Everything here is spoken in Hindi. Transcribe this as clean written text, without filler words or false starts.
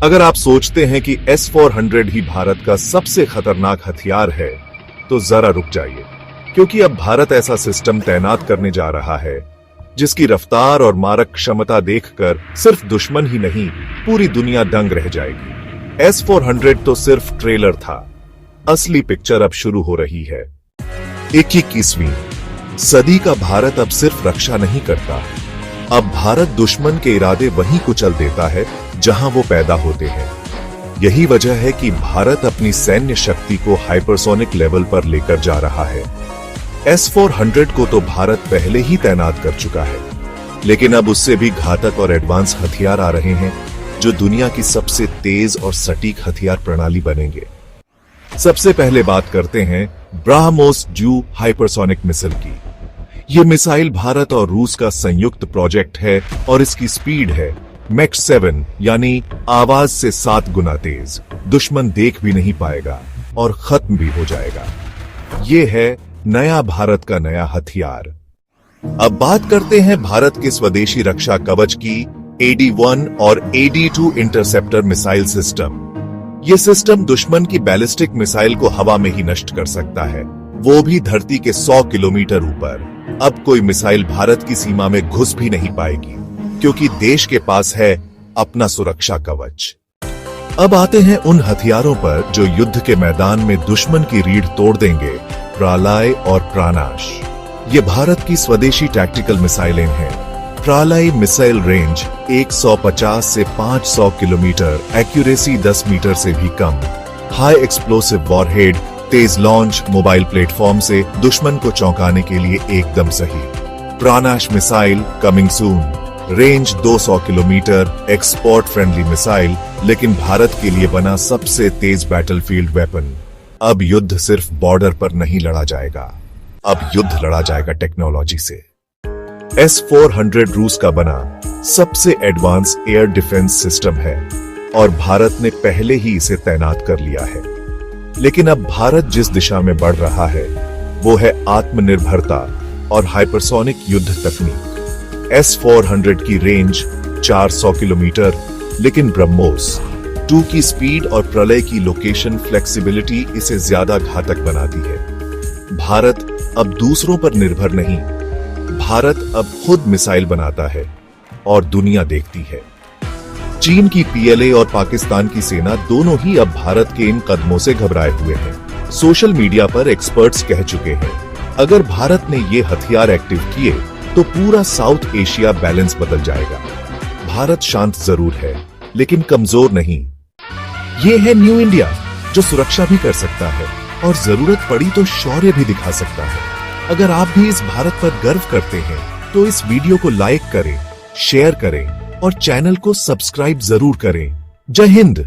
अगर आप सोचते हैं कि S-400 ही भारत का सबसे खतरनाक हथियार है, तो जरा रुक जाइए, क्योंकि अब भारत ऐसा सिस्टम तैनात करने जा रहा है जिसकी रफ्तार और मारक क्षमता देखकर सिर्फ दुश्मन ही नहीं, पूरी दुनिया दंग रह जाएगी। S-400 तो सिर्फ ट्रेलर था, असली पिक्चर अब शुरू हो रही है। 21वीं सदी का भारत अब सिर्फ रक्षा नहीं करता, अब भारत दुश्मन के इरादे वहीं कुचल देता है जहां वो पैदा होते हैं। यही वजह है कि भारत अपनी सैन्य शक्ति को हाइपरसोनिक लेवल पर लेकर जा रहा है। S-400 को तो भारत पहले ही तैनात कर चुका है, लेकिन अब उससे भी घातक और एडवांस हथियार आ रहे हैं जो दुनिया की सबसे तेज और सटीक हथियार प्रणाली बनेंगे। सबसे पहले बात करते हैं ब्राह्मोस जू हाइपरसोनिक मिसाइल की। यह मिसाइल भारत और रूस का संयुक्त प्रोजेक्ट है और इसकी स्पीड है मैक 7, यानी आवाज से 7 गुना तेज। दुश्मन देख भी नहीं पाएगा और खत्म भी हो जाएगा। यह है नया भारत का नया हथियार। अब बात करते हैं भारत के स्वदेशी रक्षा कवच की AD-1 और AD-2 इंटरसेप्टर मिसाइल सिस्टम। यह सिस्टम दुश्मन की बैलिस्टिक मिसाइल को हवा में ही नष्ट कर सकता है, वो भी धरती के 100 किलोमीटर ऊपर। अब कोई मिसाइल भारत की सीमा में घुस भी नहीं पाएगी, क्योंकि देश के पास है अपना सुरक्षा कवच। अब आते हैं उन हथियारों पर जो युद्ध के मैदान में दुश्मन की रीढ़ तोड़ देंगे, प्रलय और प्राणाश। ये भारत की स्वदेशी टैक्टिकल मिसाइलें हैं। प्रलय मिसाइल रेंज 150 से 500 किलोमीटर, एक्यूरेसी 10 मीटर से भी कम, हाई एक्सप्लोसिव वॉरहेड, तेज लॉन्च, मोबाइल प्लेटफॉर्म से दुश्मन को चौंकाने के लिए एकदम सही। Pranash missile coming soon, range 200 kilometre, export friendly missile, लेकिन भारत के लिए बना सबसे तेज बैटलफील्ड वेपन। अब युद्ध सिर्फ बॉर्डर पर नहीं लड़ा जाएगा, अब युद्ध लड़ा जाएगा टेक्नोलॉजी से। S-400 रूस का बना सबसे एडवांस एयर डिफेंस सिस्टम है और भारत ने पहले ही इसे तैनात कर लिया है। लेकिन अब भारत जिस दिशा में बढ़ रहा है वो है आत्मनिर्भरता और हाइपरसोनिक युद्ध तकनीक। S-400 की रेंज 400 किलोमीटर, लेकिन ब्रह्मोस 2 की स्पीड और प्रलय की लोकेशन फ्लेक्सिबिलिटी इसे ज्यादा घातक बनाती है। भारत अब दूसरों पर निर्भर नहीं, भारत अब खुद मिसाइल बनाता है और दुनिया देखती है। चीन की PLA और पाकिस्तान की सेना दोनों ही अब भारत के इन कदमों से घबराए हुए हैं। सोशल मीडिया पर एक्सपर्ट्स कह चुके हैं, अगर भारत ने ये हथियार एक्टिव किए तो पूरा साउथ एशिया बैलेंस बदल जाएगा। भारत शांत जरूर है, लेकिन कमजोर नहीं। ये है न्यू इंडिया, जो सुरक्षा भी कर सकता है और जरूरत पड़ी तो शौर्य भी दिखा सकता है। अगर आप भी इस भारत पर गर्व करते हैं तो इस वीडियो को लाइक करें, शेयर करें और चैनल को सब्सक्राइब जरूर करें। जय हिंद।